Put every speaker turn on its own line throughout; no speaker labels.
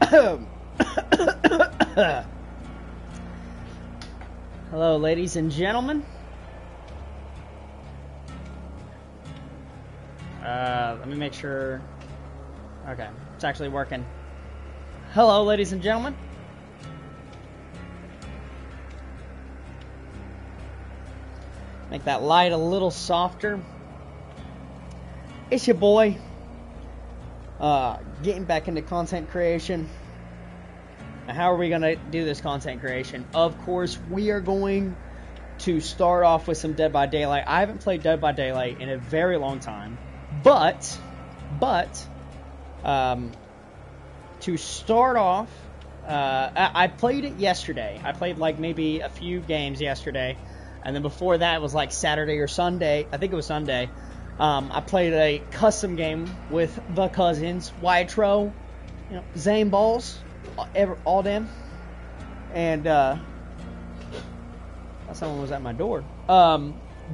Hello, ladies and gentlemen. Let me make sure. Okay, it's actually working. Hello, ladies and gentlemen. Make that light a little softer. It's your boy. Getting back into content creation. Now, how are we going to do this content creation? Of course, we are going to start off with some Dead by Daylight. I haven't played Dead by Daylight in a very long time. But, to start off, I played it yesterday. I played like maybe a few games yesterday. And then before that, it was like Saturday or Sunday. I think it was Sunday. I played a custom game with the cousins, Wytro, Zane Balls, all them. And someone was at my door.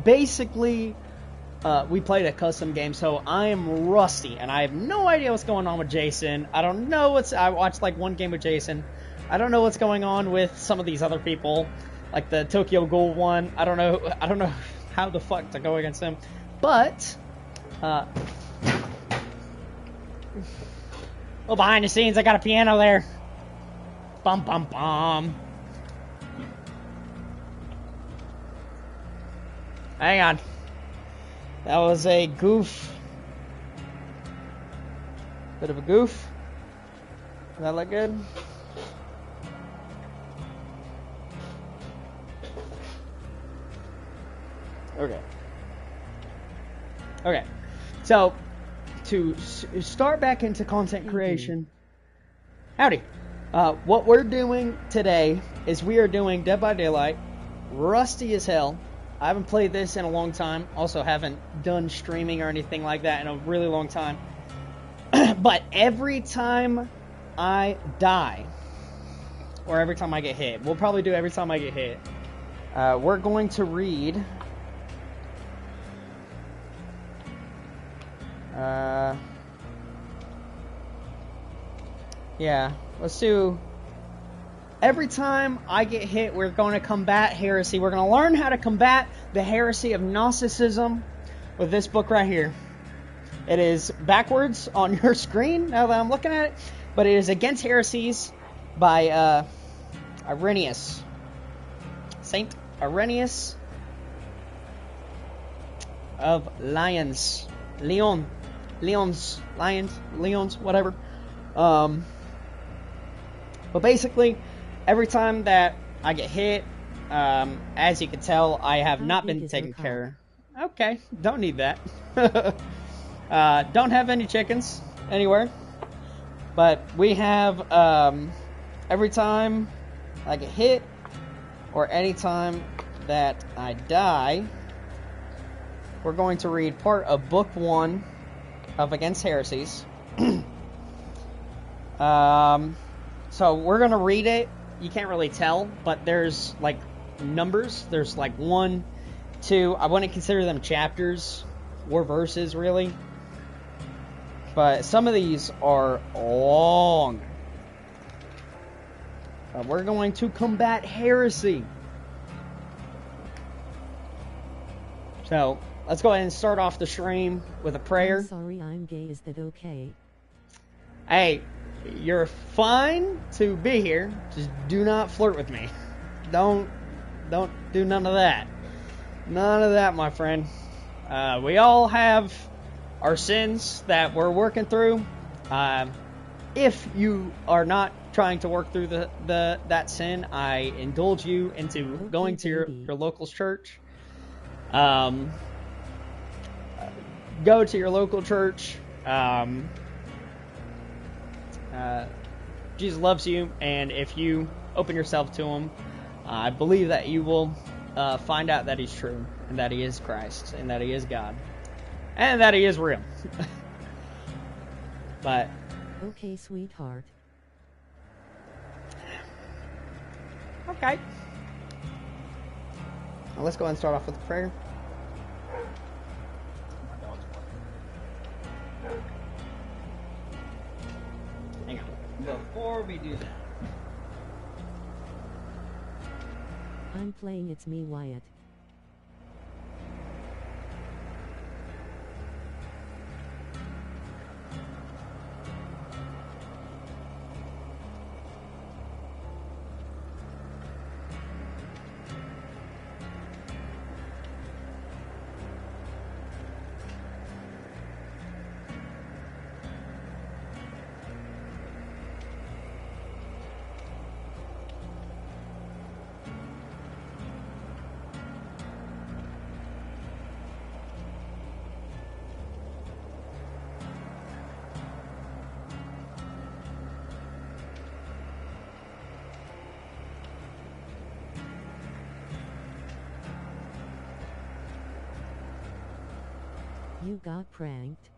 Basically, we played a custom game, so I am rusty, and I have no idea what's going on with Jason. I don't know I watched like one game with Jason. I don't know what's going on with some of these other people, like the Tokyo Ghoul one. I don't know how the fuck to go against him. But, well, behind the scenes, I got a piano there. Bum, bum, bum. Hang on. That was a goof. Bit of a goof. Does that look good? Okay. So, to start back into content creation, howdy. What we're doing today is we are doing Dead by Daylight, rusty as hell. I haven't played this in a long time. Also haven't done streaming or anything like that in a really long time. But every time I die, or every time I get hit, we'll probably do every time I get hit, we're going to read... yeah, let's do... Every time I get hit, we're going to combat heresy. We're going to learn how to combat the heresy of Gnosticism with this book right here. It is backwards on your screen now that I'm looking at it, but it is Against Heresies by Irenaeus. Saint Irenaeus of Lyons, whatever. But basically, every time that I get hit, as you can tell, I have not been taken care of. Okay, don't need that. Don't have any chickens anywhere. But we have, every time I get hit, or any time that I die, we're going to read part of Book 1 of Against Heresies. So we're going to read it. You can't really tell, but there's like numbers. There's like 1, 2. I wouldn't consider them chapters or verses, really. But some of these are long. We're going to combat heresy. So, let's go ahead and start off the stream with a prayer.
I'm sorry, I'm gay. Is that okay?
Hey, you're fine to be here. Just do not flirt with me. Don't do none of that. None of that, my friend. We all have our sins that we're working through. If you are not trying to work through that sin, I indulge you into going to your local church. Go to your local church. Jesus loves you, and if you open yourself to him, I believe that you will find out that he's true, and that he is Christ, and that he is God, and that he is real. But
okay, sweetheart.
Okay. Now let's go ahead and start off with a prayer. Hang on. before we do that.
I'm playing It's Me Wyatt. You got pranked.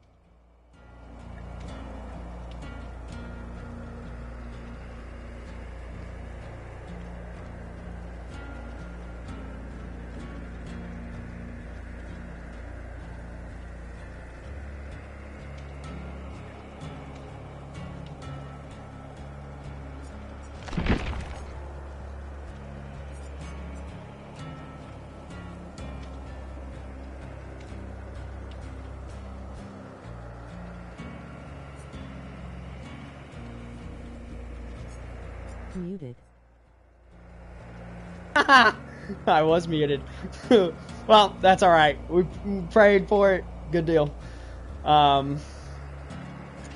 Muted.
I was muted. Well, that's alright. We prayed for it. Good deal.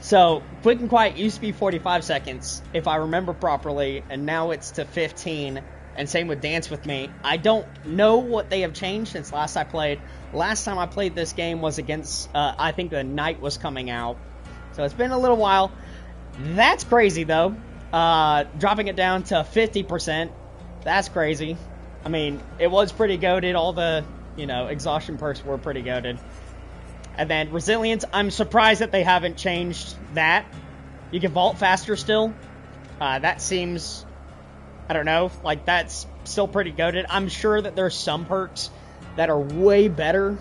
So, Quick and Quiet used to be 45 seconds, if I remember properly, and now it's to 15, and same with Dance With Me. I don't know what they have changed since last I played. Last time I played this game was against, I think the night was coming out. So it's been a little while. That's crazy, though. Dropping it down to 50%. That's crazy. I mean, it was pretty goated. All the, exhaustion perks were pretty goated. And then Resilience, I'm surprised that they haven't changed that. You can vault faster still. That seems, I don't know, like that's still pretty goated. I'm sure that there's some perks that are way better,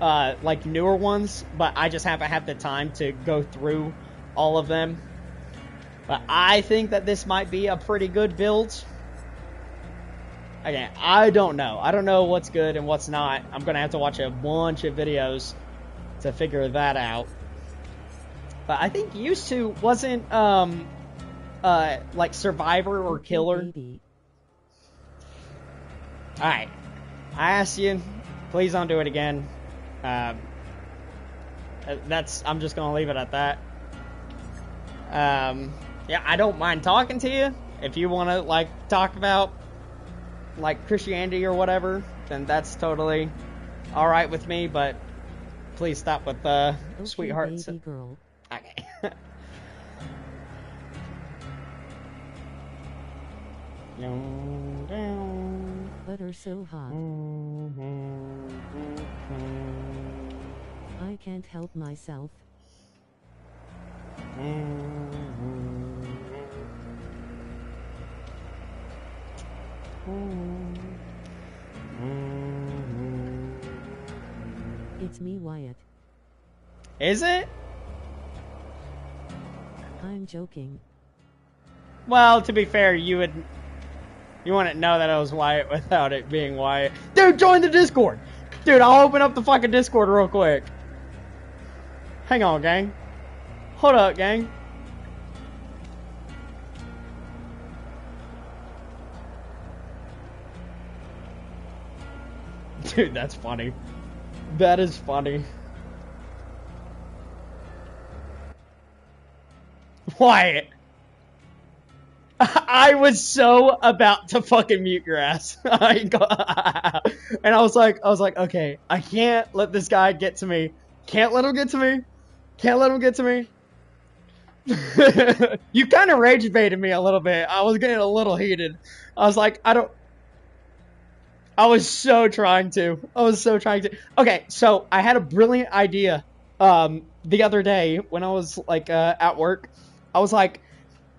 like newer ones, but I just haven't had the time to go through all of them. But I think that this might be a pretty good build. Again, I don't know. I don't know what's good and what's not. I'm going to have to watch a bunch of videos to figure that out. But I think used to wasn't, like Survivor or Killer. Alright. I asked you, please don't do it again. I'm just going to leave it at that. Yeah, I don't mind talking to you. If you want to, like, talk about, like, Christianity or whatever, then that's totally alright with me, but please stop with the
okay,
sweetheart.
Baby girl.
Okay.
Butter so hot. I can't help myself. It's me, Wyatt.
Is it?
I'm joking.
Well, to be fair, you wouldn't know that it was Wyatt without it being Wyatt. Dude, join the Discord! Dude, I'll open up the fucking Discord real quick. Hang on, gang. Hold up, gang. Dude, that's funny. That is funny. Wyatt. I was so about to fucking mute your ass. And I was like, okay, I can't let this guy get to me. Can't let him get to me. Can't let him get to me. You kind of rage baited me a little bit. I was getting a little heated. I was like, I was so trying to. Okay, so I had a brilliant idea the other day when I was like at work. I was like,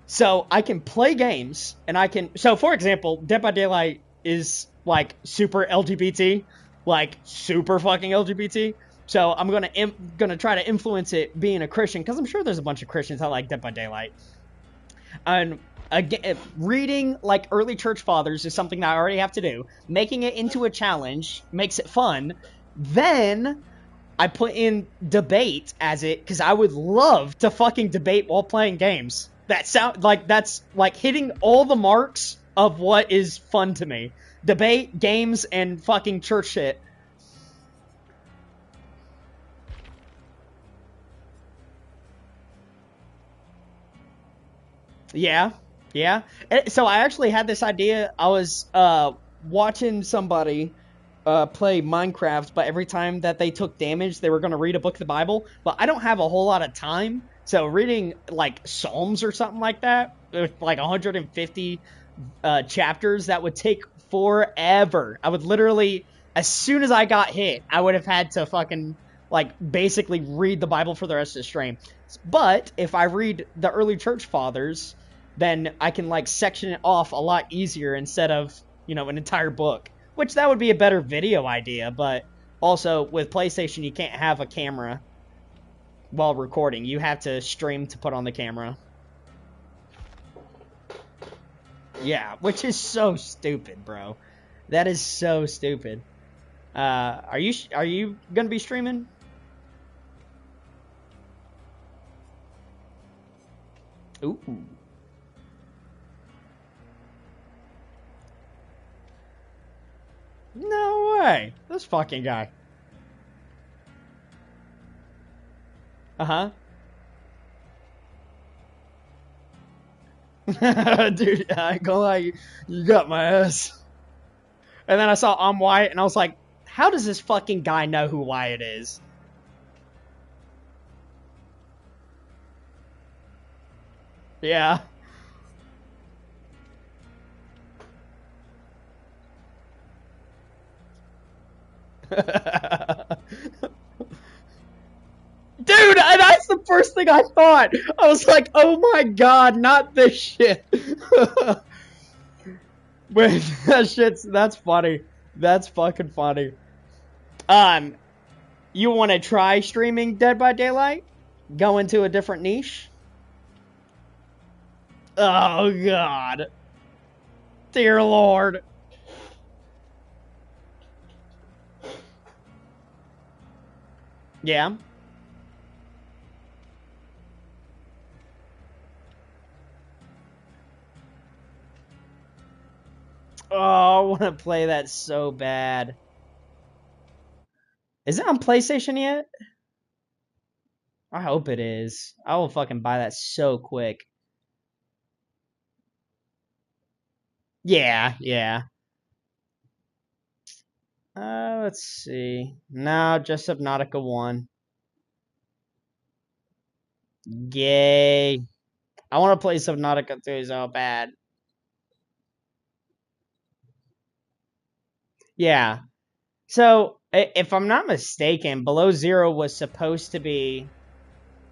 so I can play games and I can. So for example, Dead by Daylight is like super LGBT, like super fucking LGBT. So I'm gonna try to influence it being a Christian because I'm sure there's a bunch of Christians that like Dead by Daylight. And again, reading like early church fathers is something that I already have to do. Making it into a challenge makes it fun. Then I put in debate as it, because I would love to fucking debate while playing games. That's like hitting all the marks of what is fun to me. Debate, games, and fucking church shit. Yeah, yeah. So I actually had this idea. I was watching somebody play Minecraft, but every time that they took damage, they were going to read a book of the Bible. But I don't have a whole lot of time, so reading like Psalms or something like that, with like 150 chapters, that would take forever. I would literally, as soon as I got hit, I would have had to fucking like basically read the Bible for the rest of the stream. But if I read the early church fathers, then I can like section it off a lot easier instead of, you know, an entire book. Which that would be a better video idea, but also with PlayStation you can't have a camera while recording. You have to stream to put on the camera. Yeah, which is so stupid, bro. That is so stupid. Are you gonna be streaming? Ooh. No way. This fucking guy. Uh-huh. Dude, I ain't gonna lie, you got my ass. And then I saw I'm Wyatt, and I was like, how does this fucking guy know who Wyatt is? Yeah. Dude, that's the first thing I thought. I was like, oh my god, not this shit. Wait, that's funny. That's fucking funny. You want to try streaming Dead by Daylight? Go into a different niche? Oh god. Dear Lord. Yeah. Oh, I want to play that so bad. Is it on PlayStation yet? I hope it is. I will fucking buy that so quick. Yeah, yeah. Let's see. No, just Subnautica 1. Yay. I want to play Subnautica 2 so bad. Yeah. So, if I'm not mistaken, Below Zero was supposed to be,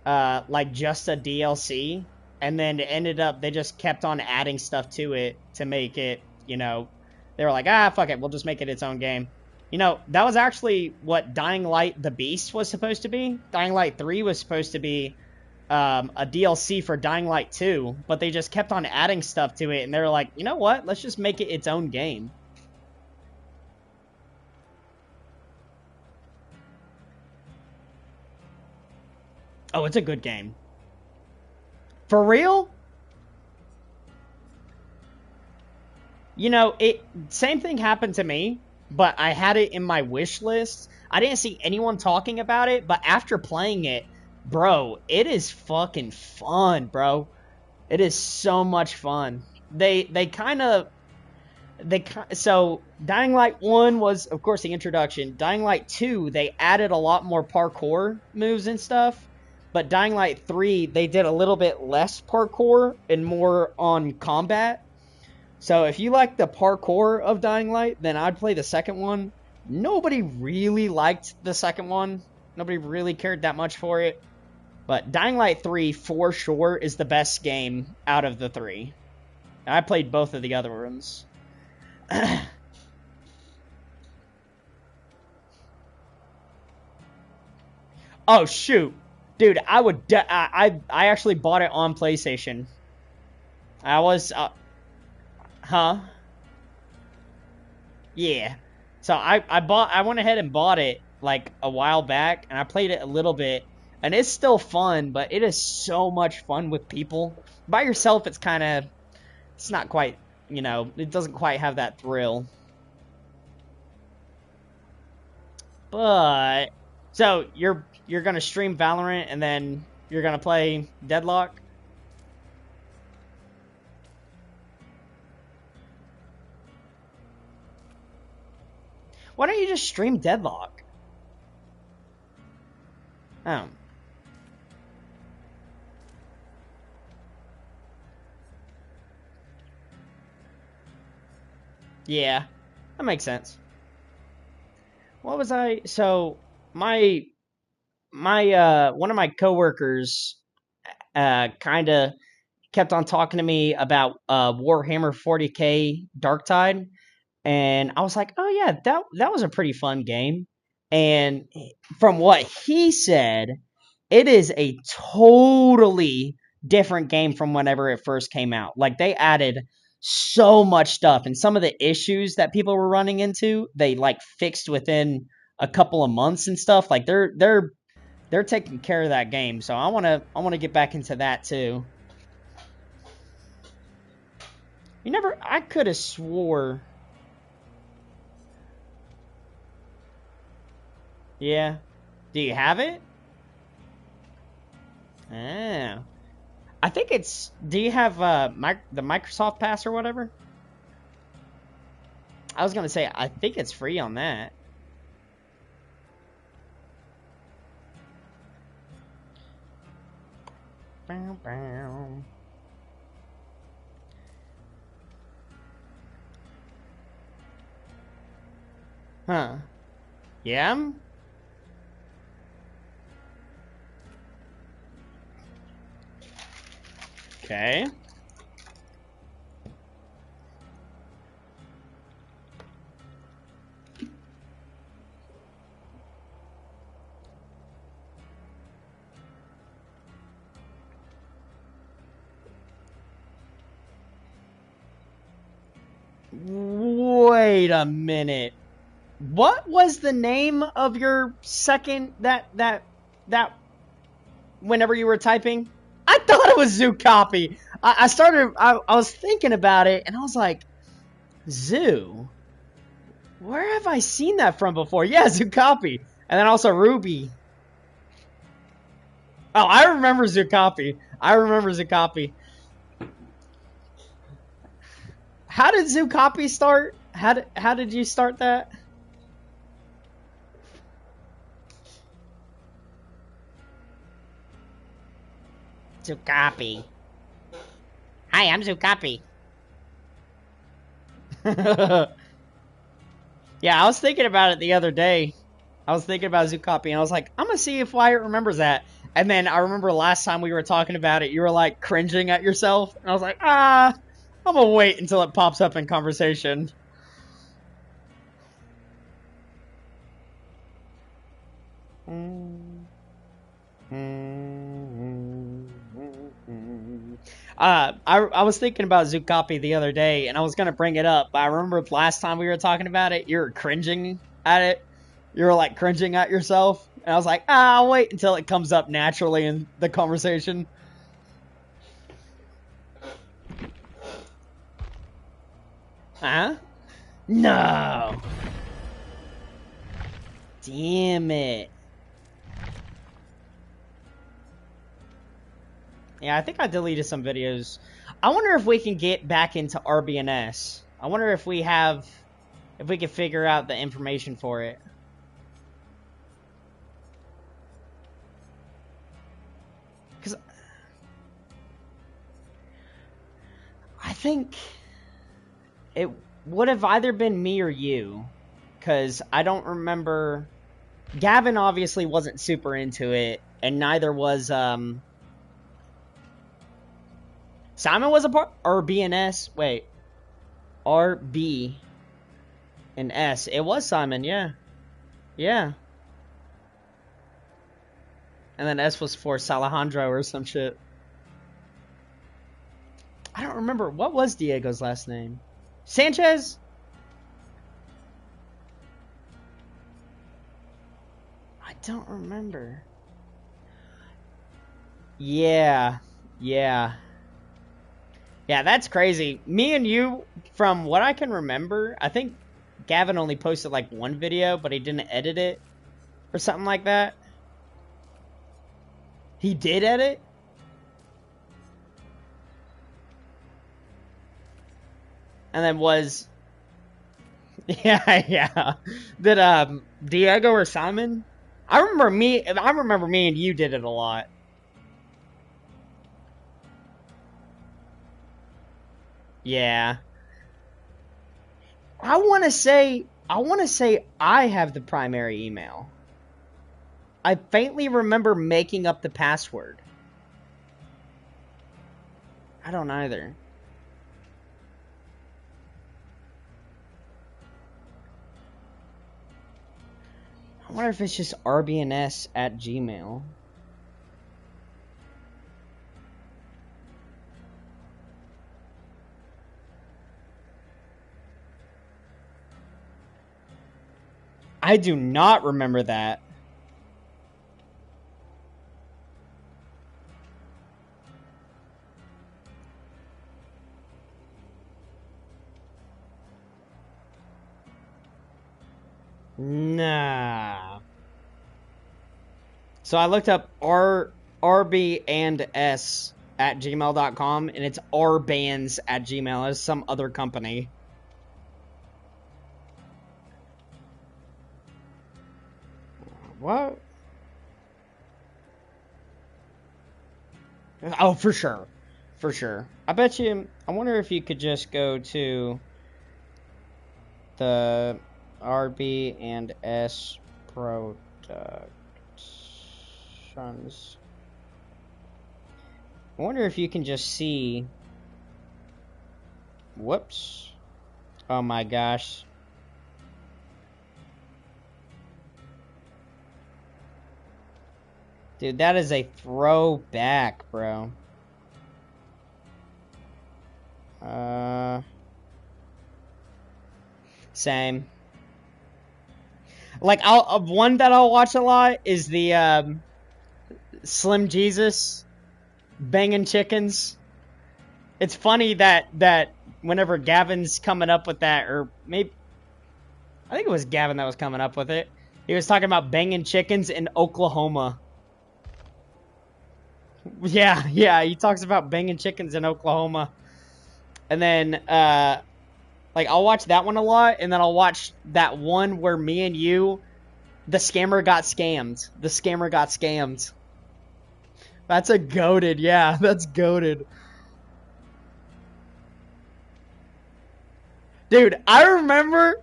like, just a DLC, and then it ended up, they just kept on adding stuff to it to make it, you know, they were like, fuck it, we'll just make it its own game. You know, that was actually what Dying Light the Beast was supposed to be. Dying Light 3 was supposed to be a DLC for Dying Light 2, but they just kept on adding stuff to it, and they were like, you know what, let's just make it its own game. Oh, it's a good game. For real? You know, same thing happened to me, but I had it in my wish list. I didn't see anyone talking about it, but after playing it, bro, it is fucking fun, bro. It is so much fun. So Dying Light 1 was, of course, the introduction. Dying Light 2, they added a lot more parkour moves and stuff. But Dying Light 3, they did a little bit less parkour and more on combat. So if you like the parkour of Dying Light, then I'd play the second one. Nobody really liked the second one. Nobody really cared that much for it. But Dying Light 3, for sure, is the best game out of the three. I played both of the other ones. Oh, shoot. Dude, I actually bought it on PlayStation. I was, huh? Yeah. So I went ahead and bought it like a while back, and I played it a little bit, and it's still fun, but it is so much fun with people. By yourself, it's not quite, it doesn't quite have that thrill. But so you're gonna stream Valorant and then you're gonna play Deadlock? Why don't you just stream Deadlock? Oh. Yeah. That makes sense. What was I so my one of my coworkers kinda kept on talking to me about Warhammer 40K Darktide, and I was like, "Oh yeah, that was a pretty fun game." And from what he said, it is a totally different game from whenever it first came out. Like they added so much stuff, and some of the issues that people were running into, they like fixed within a couple of months and stuff. Like they're taking care of that game. So I wanna get back into that too. I could have swore. Yeah. Do you have it? Oh. I think it's. Do you have the Microsoft Pass or whatever? I was gonna say I think it's free on that. Bow, bow. Huh? Yeah. Okay. Wait a minute. What was the name of your second that whenever you were typing? I thought it was Zoocopy. I was thinking about it and I was like, Zoo? Where have I seen that from before? Yeah, Zoocopy. And then also Ruby. Oh, I remember Zoocopy. I remember Zoocopy. How did Zoocopy start? How did you start that? Zoocopy. Hi, I'm Zoocopy. Yeah, I was thinking about it the other day. I was thinking about Zoocopy, and I was like, I'm gonna see if Wyatt remembers that. And then I remember last time we were talking about it, you were like cringing at yourself, and I was like, I'm gonna wait until it pops up in conversation. I was thinking about Zoocopy the other day, and I was gonna bring it up, but I remember last time we were talking about it, you were cringing at it. You were like cringing at yourself, and I was like, I'll wait until it comes up naturally in the conversation. Huh? No. Damn it. Yeah, I think I deleted some videos. I wonder if we can get back into RBNS. I wonder if we can figure out the information for it. Because I think it would have either been me or you. Because I don't remember. Gavin obviously wasn't super into it, and neither was Simon was a part, or BNS. Wait, RB and S. It was Simon, yeah, yeah. And then S was for Salahandro or some shit. I don't remember. What was Diego's last name? Sanchez? I don't remember. Yeah. Yeah. Yeah, that's crazy. Me and you, from what I can remember, I think Gavin only posted like one video, but he didn't edit it or something like that. He did edit? And then was... Yeah, yeah. Did Diego or Simon? I remember me and you did it a lot. Yeah. I want to say I have the primary email. I faintly remember making up the password. I don't either. I wonder if it's just rbns@gmail. I do not remember that. Nah. So I looked up rbs@gmail.com and it's rbands@gmail. It's some other company. What? Oh, for sure. For sure. I bet you, I wonder if you could just go to the RB and S Productions. I wonder if you can just see. Whoops. Oh my gosh. Dude, that is a throwback, bro. Same. Like, one that I'll watch a lot is the Slim Jesus banging chickens. It's funny that whenever Gavin's coming up with that, or maybe I think it was Gavin that was coming up with it. He was talking about banging chickens in Oklahoma. Yeah, he talks about banging chickens in Oklahoma. And then like I'll watch that one a lot, and then I'll watch that one where me and you, the scammer got scammed. The scammer got scammed. That's a goated, yeah, that's goated. Dude, I remember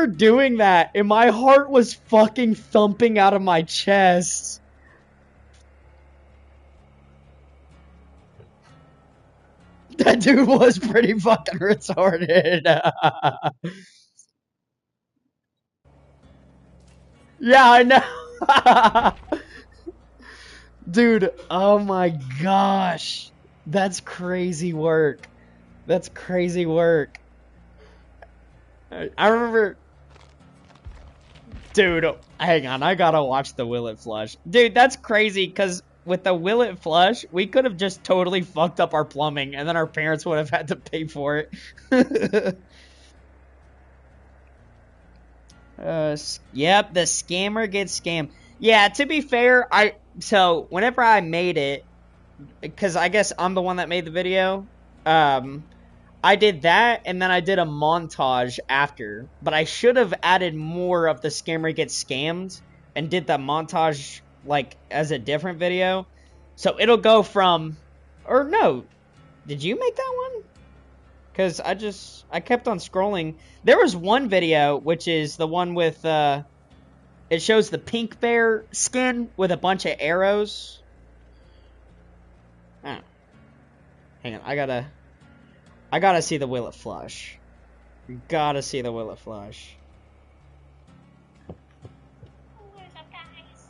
doing that, and my heart was fucking thumping out of my chest. That dude was pretty fucking retarded. Yeah, I know. Dude, oh my gosh. That's crazy work. That's crazy work. I remember... Dude, hang on. I gotta watch the Will It Flush. Dude, that's crazy, because with the Will It Flush, we could have just totally fucked up our plumbing, and then our parents would have had to pay for it. Yep, the scammer gets scammed. Yeah, to be fair, so whenever I made it, because I guess I'm the one that made the video, I did that, and then I did a montage after. But I should have added more of the scammer gets scammed and did the montage, like, as a different video. So it'll go from... Or no. Did you make that one? Because I kept on scrolling. There was one video, which is the one with, it shows the pink bear skin with a bunch of arrows. Oh. Hang on, I gotta see the Will It Flush. Gotta see the Will It Flush.
What is up, guys?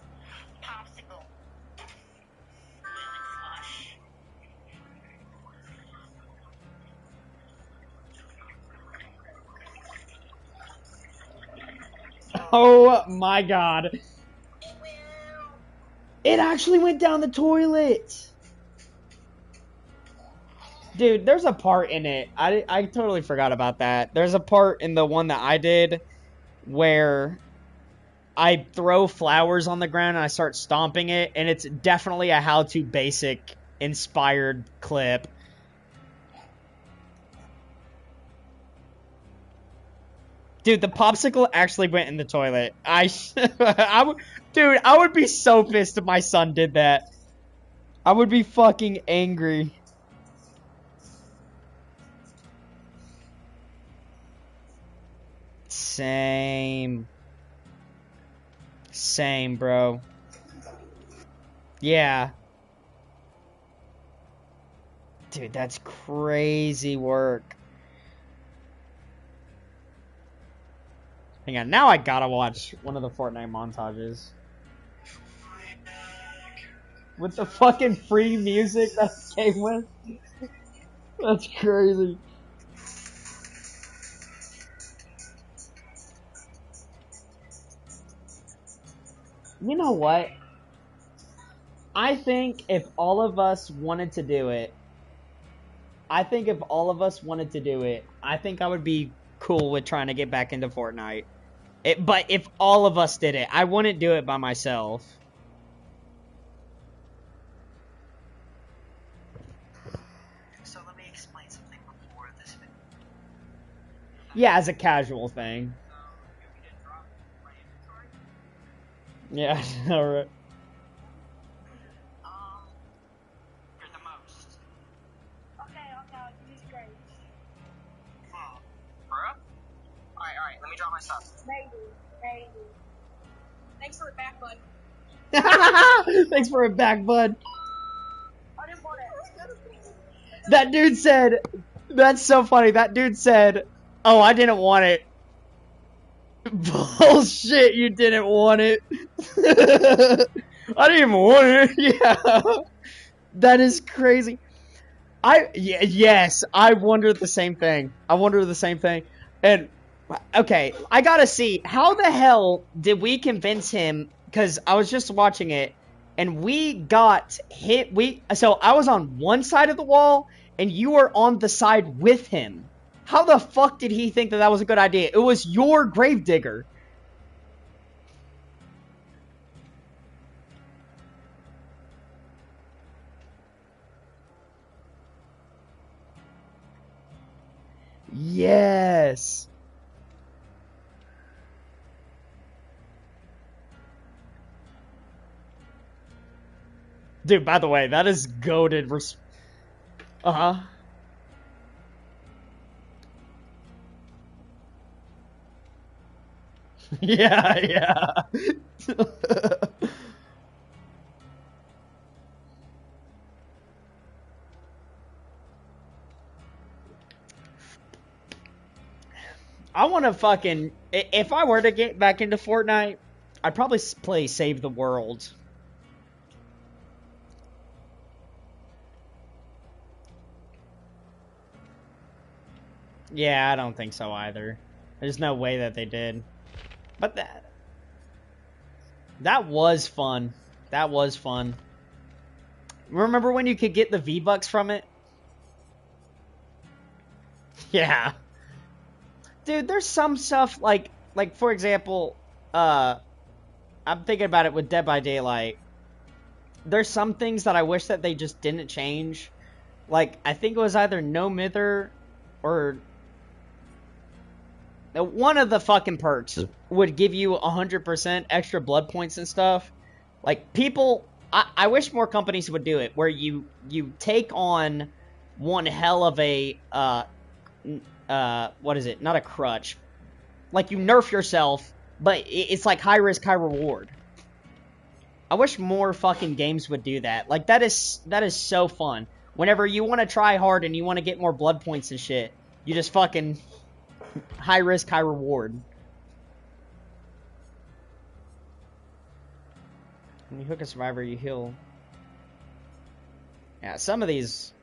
Popsicle. Will It Flush.
Oh my god. It actually went down the toilet. Dude, there's a part in it. I totally forgot about that. There's a part in the one that I did where I throw flowers on the ground and I start stomping it, and it's definitely a How to Basic inspired clip. Dude, the popsicle actually went in the toilet. Dude, I would be so pissed if my son did that. I would be fucking angry. Same. Same, bro. Yeah. Dude, that's crazy work. Hang on, now I gotta watch one of the Fortnite montages. With the fucking free music that came with? That's crazy. You know what? I think if all of us wanted to do it, I think I would be cool with trying to get back into Fortnite. But if all of us did it, I wouldn't do it by myself.
So let me explain something before this video.
Yeah, as a casual thing.
You didn't drop my inventory?
Yeah, alright.
You're the most.
Okay, okay, he's great.
Bruh? Alright, let me drop my stuff.
Maybe. Thanks for the back, bud.
Thanks for it back, bud.
I didn't want it.
That dude said, that's so funny. That dude said, oh, I didn't want it. Bullshit, you didn't want it. I didn't even want it. Yeah. That is crazy. Yes, I wondered the same thing. And, okay, I gotta see, how the hell did we convince him, because I was just watching it, and we got hit, so I was on one side of the wall, and you were on the side with him. How the fuck did he think that that was a good idea? It was your gravedigger. Yes. Dude, by the way, that is goated. Uh-huh. Yeah, yeah. I want to fucking... If I were to get back into Fortnite, I'd probably play Save the World. Yeah, I don't think so either. There's no way that they did. But that was fun. That was fun. Remember when you could get the V-Bucks from it? Yeah. Dude, there's some stuff like for example, I'm thinking about it with Dead by Daylight. There's some things that I wish that they just didn't change. Like, I think it was either No Mither or one of the fucking perks would give you 100% extra blood points and stuff. Like, people, I wish more companies would do it, where you take on one hell of a, what is it? Not a crutch. Like, you nerf yourself, but it's like high risk, high reward. I wish more fucking games would do that. Like, that is so fun. Whenever you want to try hard and you want to get more blood points and shit, you just fucking high risk, high reward. When you hook a survivor, you heal. Yeah, some of these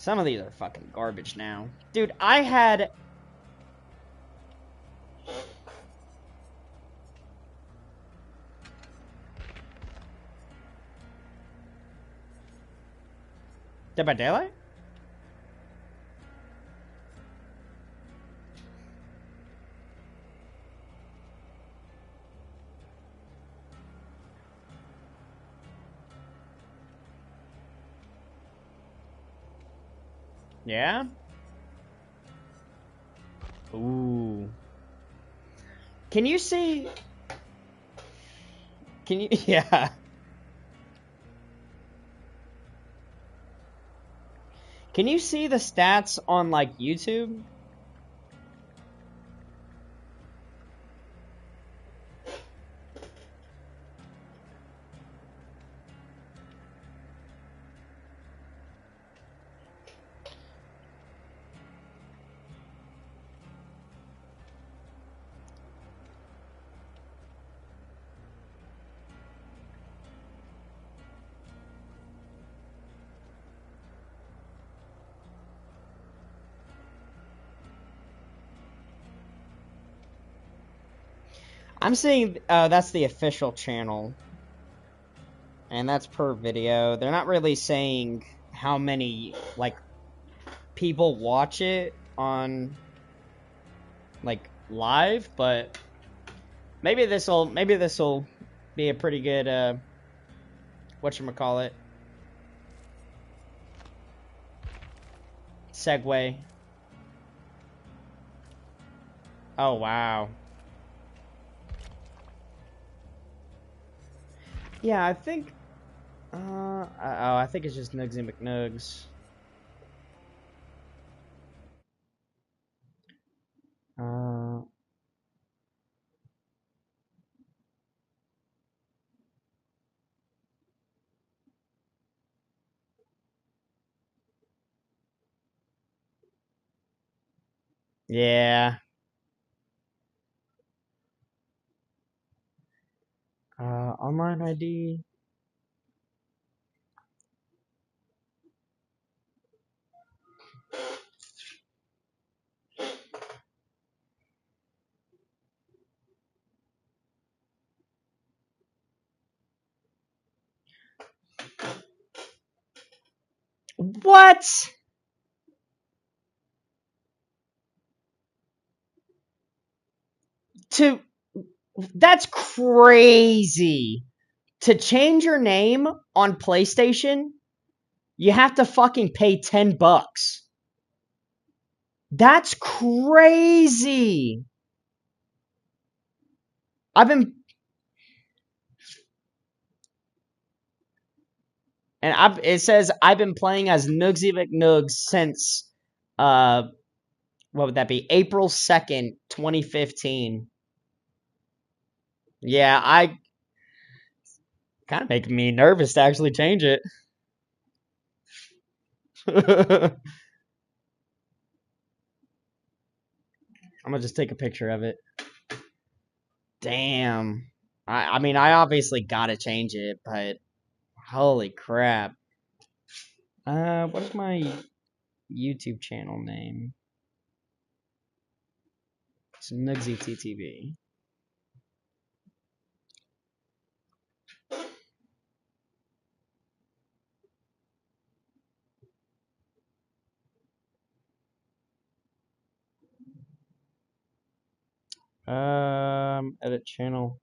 are fucking garbage now. Dude, I had Dead by Daylight? Yeah? Ooh. Can you see... Can you... Yeah. Can you see the stats on, like, YouTube? I'm seeing, that's the official channel. And that's per video. They're not really saying how many, like, people watch it on, like, live, but maybe this'll be a pretty good, whatchamacallit, segue. Oh, wow. Yeah, I think, I think it's just Nugsy McNugs. Yeah. Online ID. What? That's crazy. To change your name on PlayStation, you have to fucking pay $10. That's crazy. It says I've been playing as Nugsy McNugs since, what would that be? April 2nd, 2015. Yeah, kind of making me nervous to actually change it. I'm gonna just take a picture of it. Damn. I mean, I obviously gotta change it, but holy crap. What is my YouTube channel name? It's Nugsy TTV. Edit channel.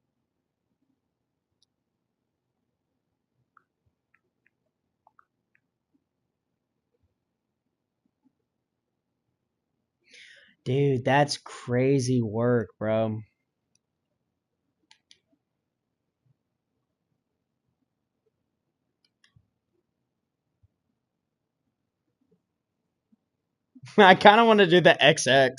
Dude, that's crazy work, bro. I kind of want to do the XX.